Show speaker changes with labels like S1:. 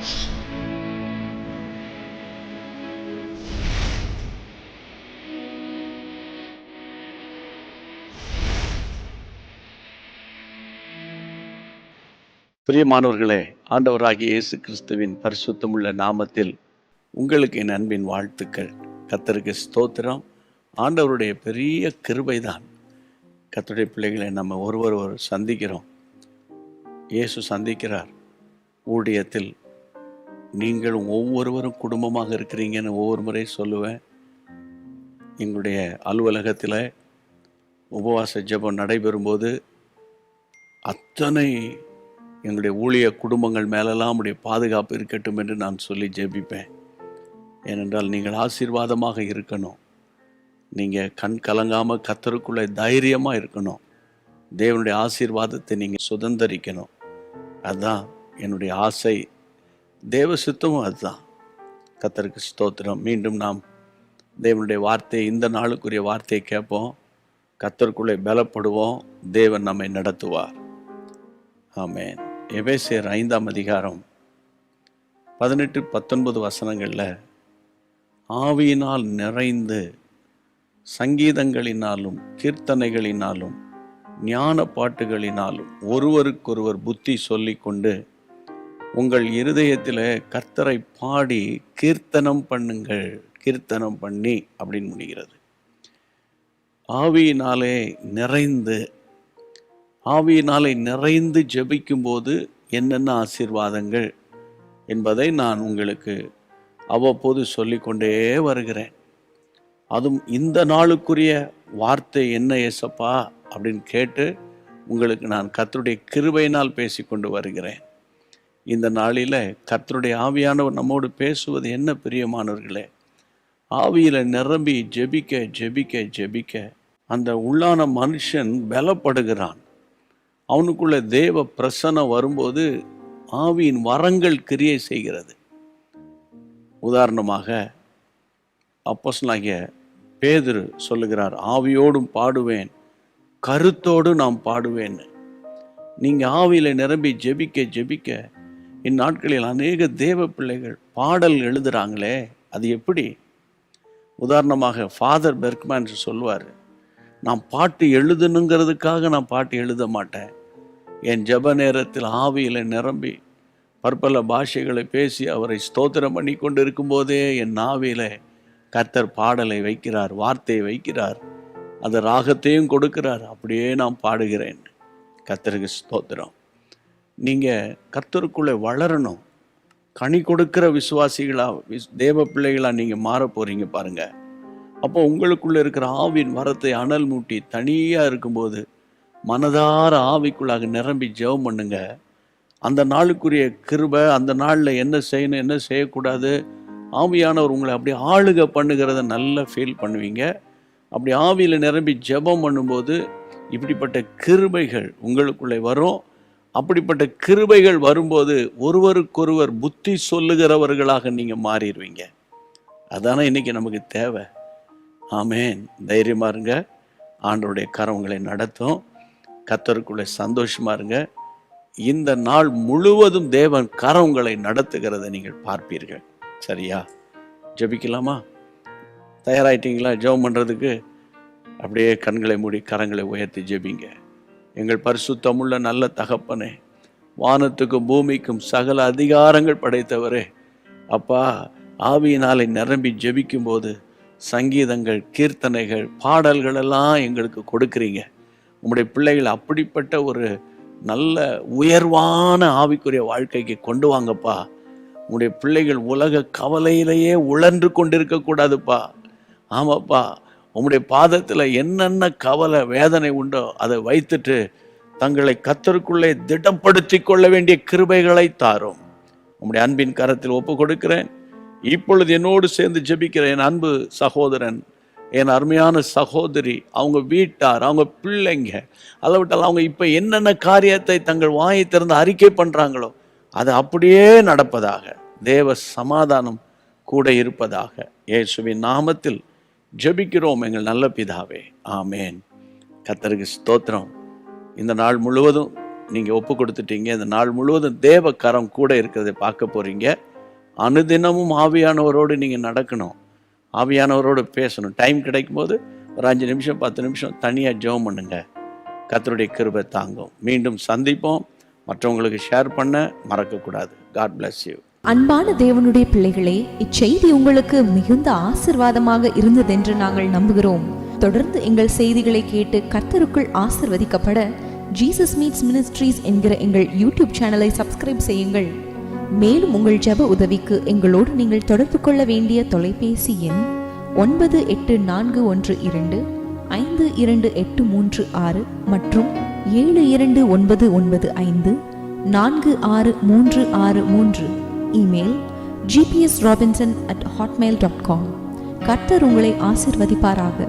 S1: பிரியமானவர்களே, ஆண்டவராகிய இயேசு கிறிஸ்துவின் பரிசுத்தமுள்ள நாமத்தில் உங்களுக்கு என் அன்பின் வாழ்த்துக்கள். கர்த்தருக்கு ஸ்தோத்திரம். ஆண்டவருடைய பெரிய கிருபைதான் கர்த்தருடைய பிள்ளைகளை நம்ம ஒருவர் சந்திக்கிறோம். இயேசு சந்திக்கிறார். ஊழியத்தில் நீங்களும் ஒவ்வொருவரும் குடும்பமாக இருக்கிறீங்கன்னு ஒவ்வொரு முறை சொல்லுவேன். எங்களுடைய அலுவலகத்தில் உபவாச ஜெபம் நடைபெறும்போது அத்தனை எங்களுடைய ஊழிய குடும்பங்கள் மேலெல்லாம் உடைய பாதுகாப்பு இருக்கட்டும் என்று நான் சொல்லி ஜெபிப்பேன். ஏனென்றால் நீங்கள் ஆசீர்வாதமாக இருக்கணும். நீங்கள் கண் கலங்காமல் கர்த்தருக்குள்ளே தைரியமாக இருக்கணும். தேவனுடைய ஆசீர்வாதத்தை நீங்கள் சுதந்தரிக்கணும். அதுதான் என்னுடைய ஆசை. தேவ சித்தமும் அதுதான். கர்த்தருக்கு ஸ்தோத்திரம். மீண்டும் நாம் தேவனுடைய வார்த்தையை, இந்த நாளுக்குரிய வார்த்தையை கேட்போம். கர்த்தருக்குள்ளே பலப்படுவோம். தேவன் நம்மை நடத்துவார். ஆமென். எபேசியர் 5ஆம் அதிகாரம் 18-19 வசனங்களில் ஆவியினால் நிறைந்து சங்கீதங்களினாலும் கீர்த்தனைகளினாலும் ஞான பாட்டுகளினாலும் ஒருவருக்கொருவர் புத்தி சொல்லிக்கொண்டு உங்கள் இருதயத்தில் கர்த்தரை பாடி கீர்த்தனம் பண்ணுங்கள். கீர்த்தனம் பண்ணி அப்படின்னு முடிகிறது. ஆவியினாலே நிறைந்து ஜெபிக்கும்போது என்னென்ன ஆசீர்வாதங்கள் என்பதை நான் உங்களுக்கு அவ்வப்போது சொல்லிக்கொண்டே வருகிறேன். அதுவும் இந்த நாளுக்குரிய வார்த்தை என்ன ஏசப்பா அப்படின்னு கேட்டு உங்களுக்கு நான் கர்த்தருடைய கிருபையினால் பேசிக்கொண்டு வருகிறேன். இந்த நாளில் கர்த்தருடைய ஆவியானவர் நம்மோடு பேசுவது என்ன பிரியமானவர்களே, ஆவியில் நிரம்பி ஜெபிக்க ஜெபிக்க ஜெபிக்க அந்த உள்ளான மனுஷன் பலப்படுகிறான். அவனுக்குள்ள தேவ பிரசன்னம் வரும்போது ஆவியின் வரங்கள் கிரியை செய்கிறது. உதாரணமாக அப்போஸ்தலனாகிய பேதுரு சொல்லுகிறார், ஆவியோடும் பாடுவேன், கருத்தோடு நாம் பாடுவேன்னு. நீங்கள் ஆவியில் நிரம்பி ஜெபிக்க ஜெபிக்க இந்நாட்களில் அநேக தேவ பிள்ளைகள் பாடல் எழுதுகிறாங்களே, அது எப்படி? உதாரணமாக ஃபாதர் பெர்க்மேன் சொல்லுவார், நான் பாட்டு எழுதணுங்கிறதுக்காக நான் பாட்டு எழுத மாட்டேன். என் ஜெப நேரத்தில் ஆவியில் நிரம்பி பற்பல பாஷைகளை பேசி அவரை ஸ்தோத்திரம் பண்ணி கொண்டு இருக்கும்போதே என் ஆவியில் கர்த்தர் பாடலை வைக்கிறார், வார்த்தையை வைக்கிறார், அந்த ராகத்தையும் கொடுக்கிறார். அப்படியே நான் பாடுகிறேன். கர்த்தருக்கு ஸ்தோத்திரம். நீங்கள் கர்த்தருக்குள்ளே வளரணும். கனி கொடுக்கிற விசுவாசிகளாக, தேவ பிள்ளைகளாக நீங்கள் மாற போகிறீங்க பாருங்கள். அப்போ உங்களுக்குள்ளே இருக்கிற ஆவின் வரத்தை அனல் மூட்டி தனியாக இருக்கும்போது மனதார ஆவிக்குள்ளாக நிரம்பி ஜெபம் பண்ணுங்க. அந்த நாளுக்குரிய கிருபை, அந்த நாளில் என்ன செய்யணும் என்ன செய்யக்கூடாது, ஆவியானவர் உங்களை அப்படி ஆளுகை பண்ணுகிறத நல்லா ஃபீல் பண்ணுவீங்க. அப்படி ஆவியில் நிரம்பி ஜெபம் பண்ணும்போது இப்படிப்பட்ட கிருபைகள் உங்களுக்குள்ளே வரும். அப்படிப்பட்ட கிருபைகள் வரும்போது ஒருவருக்கொருவர் புத்தி சொல்லுகிறவர்களாக நீங்கள் மாறிடுவீங்க. அதானே இன்னைக்கு நமக்கு தேவை. ஆமென். தைரியமாக இருங்க. ஆண்டவருடைய கரம் உங்களை நடத்தும். கர்த்தருக்குள்ளே சந்தோஷமாக இருங்க. இந்த நாள் முழுவதும் தேவன் கரம் உங்களை நடத்துகிறதை நீங்கள் பார்ப்பீர்கள். சரியா? ஜெபிக்கலாமா? தயாராகிட்டீங்களா ஜெபம் பண்ணுறதுக்கு? அப்படியே கண்களை மூடி கரங்களை உயர்த்தி ஜெபிங்க. எங்கள் பரிசுத்தமுள்ள நல்ல தகப்பனே, வானத்துக்கும் பூமிக்கும் சகல அதிகாரங்கள் படைத்தவரே, அப்பா, ஆவியினாலே நிரம்பி ஜெபிக்கும்போது சங்கீதங்கள், கீர்த்தனைகள், பாடல்கள் எல்லாம் எங்களுக்கு கொடுக்குறீங்க. உங்களுடைய பிள்ளைகள் அப்படிப்பட்ட ஒரு நல்ல உயர்வான ஆவிக்குரிய வாழ்க்கைக்கு கொண்டு வாங்கப்பா. உங்களுடைய பிள்ளைகள் உலக கவலையிலேயே உழன்று கொண்டிருக்கக்கூடாதுப்பா. ஆமாப்பா, உங்களுடைய பாதத்தில் என்னென்ன கவலை வேதனை உண்டோ அதை வைத்துட்டு தங்களை கர்த்தருக்குள்ளே திடப்படுத்தி கொள்ள வேண்டிய கிருபைகளை தாரும். உங்களுடைய அன்பின் கரத்தில் ஒப்பு கொடுக்கிறேன். இப்பொழுது என்னோடு சேர்ந்து ஜெபிக்கிற என் அன்பு சகோதரன், என் அருமையான சகோதரி, அவங்க வீட்டார், அவங்க பிள்ளைங்க, அதை விட்டால் அவங்க இப்போ என்னென்ன காரியத்தை தங்கள் வாயை திறந்து அறிக்கை பண்ணுறாங்களோ அது அப்படியே நடப்பதாக. தேவ சமாதானம் கூட இருப்பதாக. இயேசுவின் நாமத்தில் ஜெபிக்கிறோம் எங்கள் நல்ல பிதாவே. ஆமேன். கர்த்தருக்கு ஸ்தோத்திரம். இந்த நாள் முழுவதும் நீங்கள் ஒப்பு கொடுத்துட்டீங்க. இந்த நாள் முழுவதும் தேவ கரம் கூட இருக்கிறதை பார்க்க போகிறீங்க. அனுதினமும் ஆவியானவரோடு நீங்கள் நடக்கணும், ஆவியானவரோடு பேசணும். டைம் கிடைக்கும் போது ஒரு 5 நிமிஷம் 10 நிமிஷம் தனியாக ஜெபம் பண்ணுங்க. கர்த்தருடைய கிருபை தாங்கும். மீண்டும் சந்திப்போம். மற்றவங்களுக்கு ஷேர் பண்ண மறக்கக்கூடாது. God bless you.
S2: அன்பான தேவனுடைய பிள்ளைகளே, இச்செய்தி உங்களுக்கு மிகுந்த ஆசீர்வாதமாக இருந்ததென்று நாங்கள் நம்புகிறோம். தொடர்ந்து எங்கள் செய்திகளை கேட்டு கர்த்தருக்குள் ஆசீர்வதிக்கப்பட ஜீசஸ் மீட்ஸ் மினிஸ்ட்ரீஸ் என்கிற எங்கள் யூடியூப் சேனலை சப்ஸ்கிரைப் செய்யுங்கள். மேலும் உங்கள் ஜெப உதவிக்கு எங்களோடு நீங்கள் தொடர்பு கொள்ள வேண்டிய தொலைபேசி எண் 9841252836 மற்றும் 7299546363. Email gpsrobinson@hotmail.com. கர்த்தர் உங்களை ஆசீர்வதிப்பாராக.